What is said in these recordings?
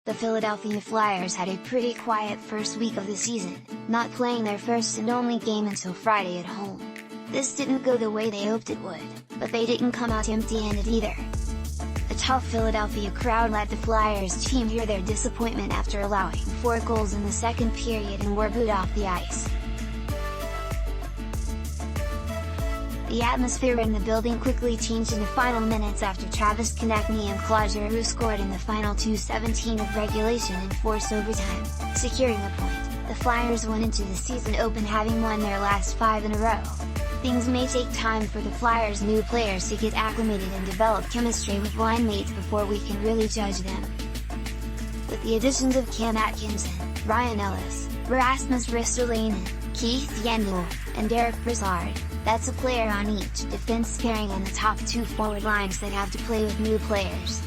The Philadelphia Flyers had a pretty quiet first week of the season, not playing their first and only game until Friday at home. This didn't go the way they hoped it would, but they didn't come out empty-handed either. The tough Philadelphia crowd let the Flyers team hear their disappointment after allowing 4 goals in the second period and were booed off the ice. The atmosphere in the building quickly changed in the final minutes after Travis Konecny and Claude Giroux scored in the final 2:17 of regulation and forced overtime, securing a point. The Flyers went into the season open having won their last 5 in a row. Things may take time for the Flyers' new players to get acclimated and develop chemistry with line mates before we can really judge them. With the additions of Cam Atkinson, Ellis, Rasmus Ristolainen, Yandle, and Derick Brassard, that's a player on each defense pairing and the top 2 forward lines that have to play with new players.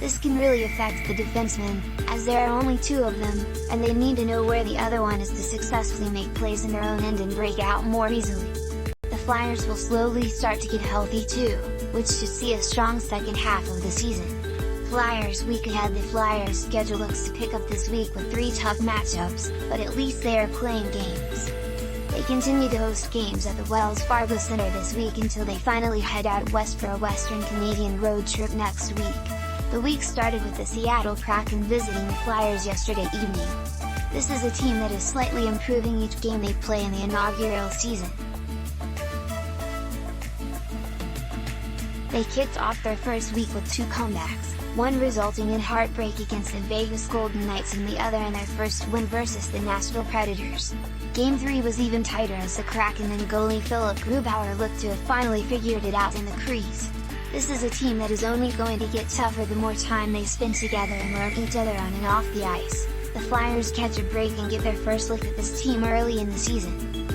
This can really affect the defensemen, as there are only 2 of them, and they need to know where the other one is to successfully make plays in their own end and break out more easily. The Flyers will slowly start to get healthy too, which should see a strong second half of the season. Flyers week ahead. The Flyers' schedule looks to pick up this week with 3 tough matchups, but at least they are playing games. They continue to host games at the Wells Fargo Center this week until they finally head out west for a Western Canadian road trip next week. The week started with the Seattle Kraken visiting the Flyers yesterday evening. This is a team that is slightly improving each game they play in the inaugural season. They kicked off their first week with 2 comebacks, one resulting in heartbreak against the Vegas Golden Knights and the other in their first win versus the Nashville Predators. Game 3 was even tighter as the Kraken and goalie Philipp Grubauer looked to have finally figured it out in the crease. This is a team that is only going to get tougher the more time they spend together and learn each other on and off the ice. The Flyers catch a break and get their first look at this team early in the season.